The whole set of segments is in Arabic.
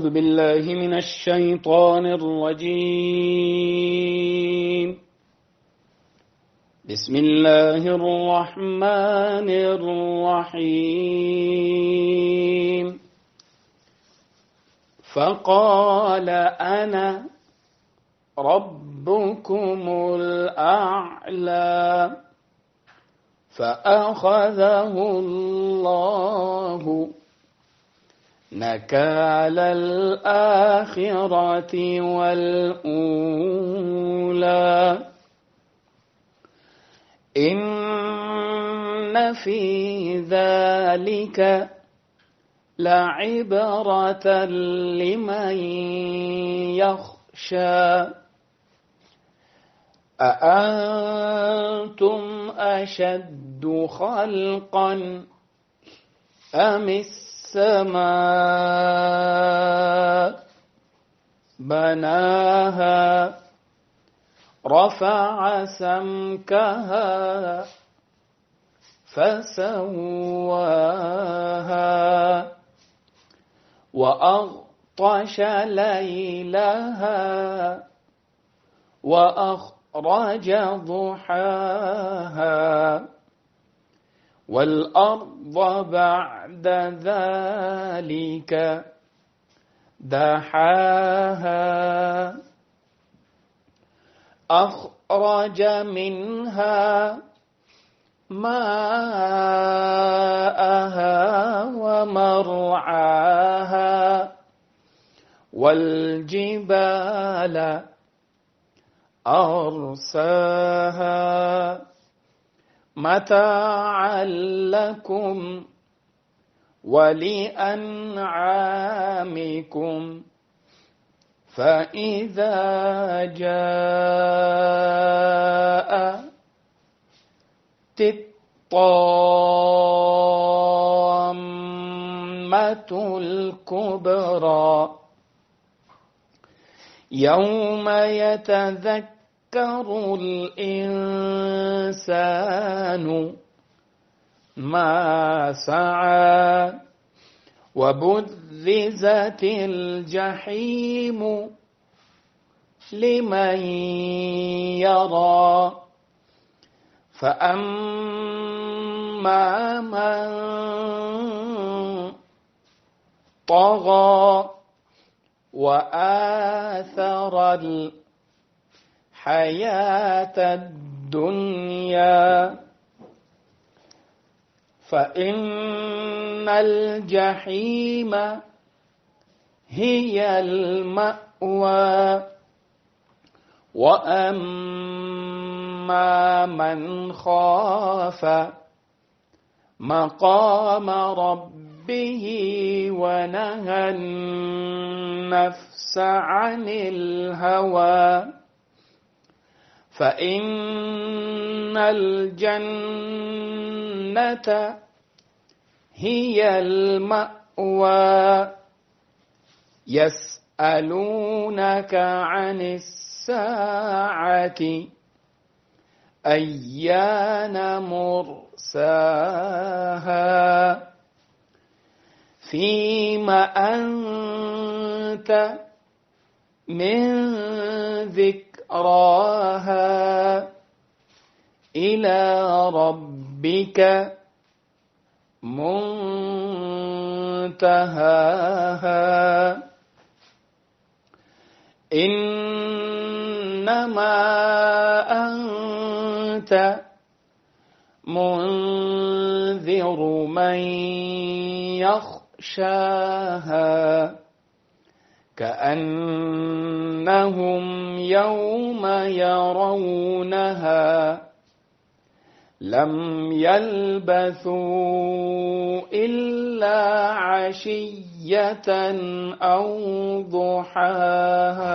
أعوذ بالله من الشيطان الرجيم. بسم الله الرحمن الرحيم. فقال أنا ربكم الأعلى فأخذه الله نكال الآخرة والأولى إن في ذلك لعبرة لمن يخشى أأنتم أشد خلقا أم السماء بناها رفع سمكها فسواها وأغطش ليلها وأخرج ضحاها والأرض بعد ذلك دحاها أخرج منها ماءها ومرعاها والجبال أرساها متاعا لكم ولأنعامكم فإذا جاءت الطامة الكبرى يوم يتذكر الإنسان ما سعى وبرزت الجحيم لمن يرى فأما من طغى وآثر الحياة الدنيا فإن الجحيم هي المأوى وأما من خاف مقام ربه ونهى النفس عن الهوى فإن الجنة هي المأوى يسألونك عن الساعة أيان مرساها فيم أنت من ذكراها إلى ربك منتهاها إنما أنت منذر من يخشاها كأنهم يوم يرونها لم يلبثوا إلا عشية أو ضحاها.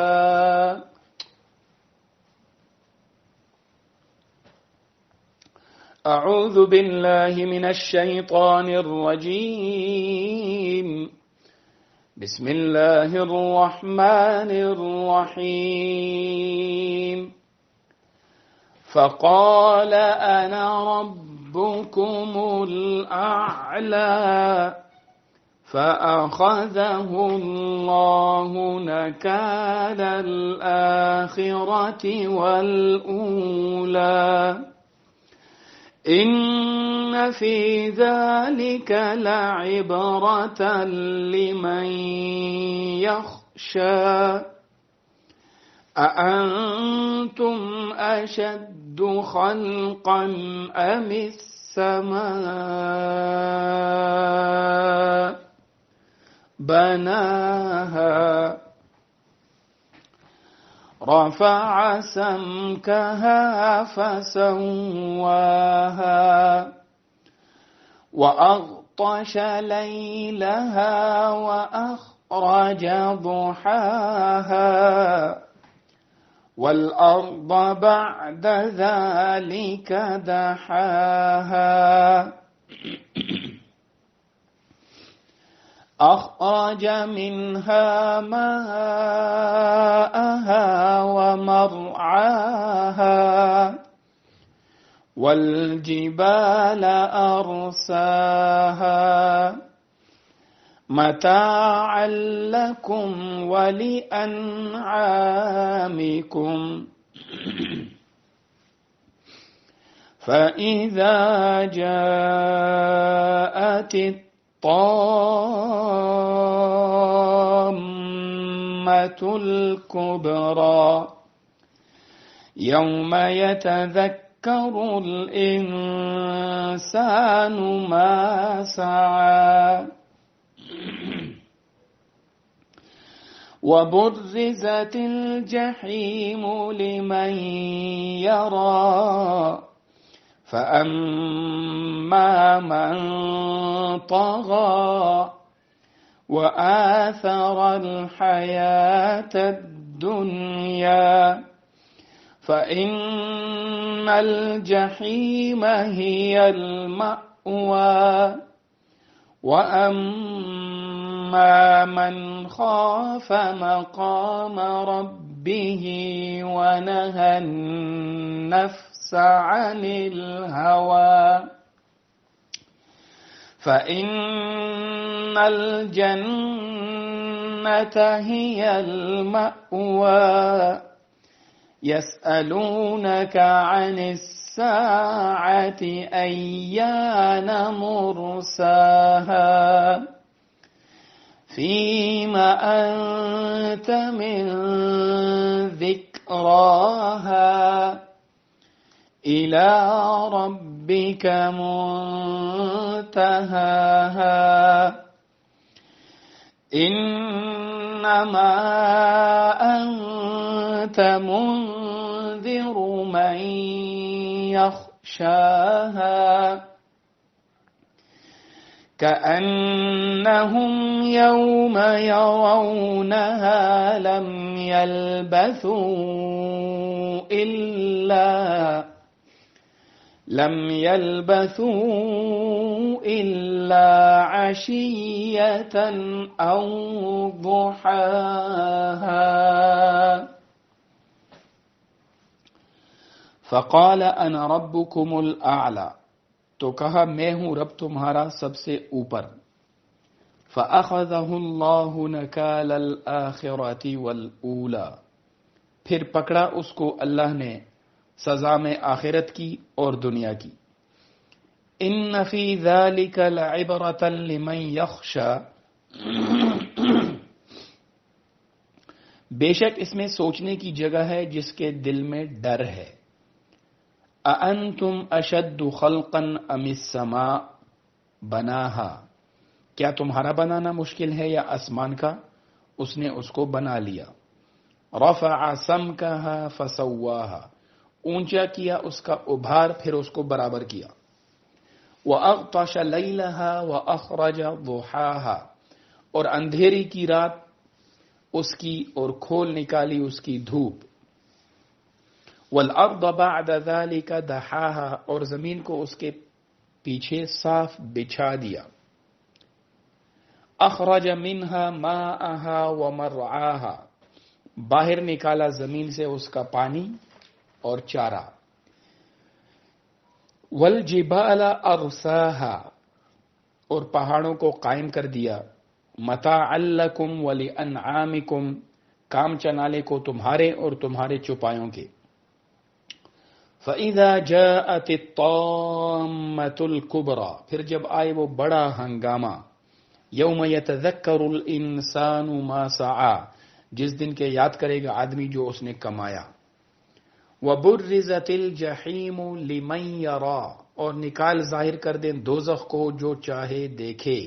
أعوذ بالله من الشيطان الرجيم. بسم الله الرحمن الرحيم. فقال أنا ربكم الأعلى فأخذه الله نكال الآخرة والأولى إن في ذلك لعبرة لمن يخشى أأنتم أشد خلقا أم السماء بناها رفع سمكها فسواها وأغطش ليلها وأخرج ضحاها والأرض بعد ذلك دحاها أخرج منها ماءها ومرعاها والجبال أرساها متاعا لكم ولأنعامكم فإذا جاءت الطامة الكبرى يوم يتذكر الإنسان ما سعى وبرزت الجحيم لمن يرى فأما من طغى وآثر الحياة الدنيا فإن الجحيم هي المأوى وأما من خاف مقام ربه ونهى النفس عن الهوى فإن الجنة هي المأوى يسألونك عن الساعة أيان مرساها فيم أنت من ذكراها إلى ربك منتهاها إنما أنت منذر من يخشاها كأنهم يوم يرونها لم يلبثوا إلا عشية أو ضحاها فقال أنا ربكم الأعلى तो कहा मैं हूं रब तुम्हारा सबसे ऊपर فأخذه الله نكال الآخرة والأولى फिर पकड़ा उसको अल्लाह ने सजा में आखिरत की और दुनिया की इन फी ज़ालिक लइबरतन लिमन यख्शा बेशक इसमें सोचने की जगह है जिसके दिल में डर है अअंतुम अशद्दु खल्कन अमिस समा बनाहा क्या तुम्हारा बनाना मुश्किल है या आसमान का उसने उसको बना लिया रफ़अ समकहा फसव्वाहा ऊंचा किया उसका उभार फिर उसको बराबर किया व अग़तश लैलहा व अख़रज दुहाहा और अंधेरी की रात उसकी और खोल निकाली उसकी धूप वल अर्द बअद ज़ालिका दहाहा और जमीन को उसके पीछे साफ बिछा दिया अख़रज मिन्हा माअहा व मरआहा बाहर निकाला जमीन से उसका पानी और चारा वल जिबाला अरसाहा और पहाड़ों को कायम कर दिया متاعا لکم ولانعامکم، کام چنالے کو تمہارے اور تمہارے چوپایوں کے. فَإِذَا جَاءَتِ الطَّامَّةُ الْكُبْرَى، پھر جب آئے وہ بڑا ہنگامہ. یوم یتذکر الانسان ما سعی، جس دن کے یاد کرے گا آدمی جو اس نے کمایا. وَبُرِّزَتِ الْجَحِیمُ لِمَن یَرَى، اور نکال ظاہر کر دیں دوزخ کو جو چاہے دیکھے.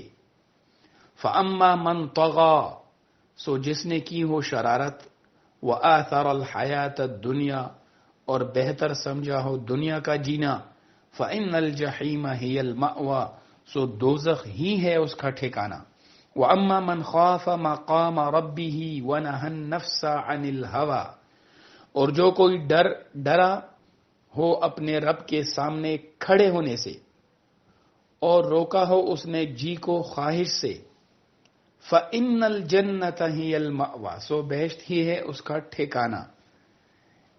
فَأَمَّا مَن طَغَى، سو جس نے کی ہو شرارت. وَآثَرَ الْحَیَاةَ الدُّنْیَا، اور بہتر سمجھا ہو دنیا کا جینا. فَإِنَّ الْجَحِیمَ هِیَ الْمَأْوَى، سو دوزخ ہی ہے اس کا ٹھکانہ. وَأَمَّا مَنْ خَافَ مَقَامَ رَبِّهِ وَنَهَى النَّفْسَ عَنِ الْهَوَى، اور جو کوئی ڈرا ہو اپنے رب کے سامنے کھڑے ہونے سے اور روکا ہو اس نے جی کو خواہش سے. فَإِنَّ الْجَنَّةَ هِیَ الْمَأْوَى، سو بہشت ہی ہے اس کا ٹھکانہ.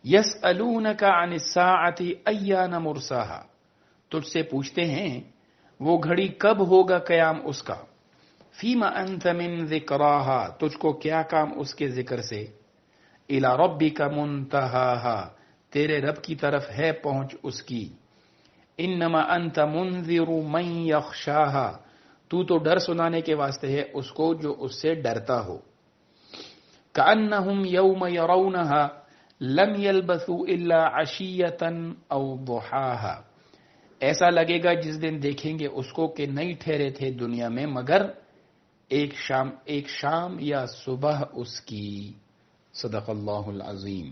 يَسْأَلُونَكَ عَنِ السَّاعَةِ أَيَّانَ مُرْسَاهَا، تجھ سے پوچھتے ہیں وہ گھڑی کب ہوگا قیام اس کا. فِيمَ أَنْتَ مِنْ ذِكْرَاهَا، تجھ کو کیا کام اس کے ذکر سے. إِلَى رَبِّكَ مُنْتَهَاهَا، تیرے رب کی طرف ہے پہنچ اس کی. إِنَّمَا أَنْتَ مُنْذِرُ مَنْ يَخْشَاهَا، تو تو ڈر سنانے کے واسطے ہے اس کو جو اس سے ڈرتا ہو. كَأَنَّهُمْ يَوْمَ يَرَوْنَهَا لَمْ يَلْبَثُوا إِلَّا عَشِيَّةً أَوْ ضُحَاهَا، ایسا لگے گا جس دن دیکھیں گے اس کو کہ نہیں ٹھہرے تھے دنیا میں مگر ایک شام یا صبح اس کی. صدق اللہ العظیم.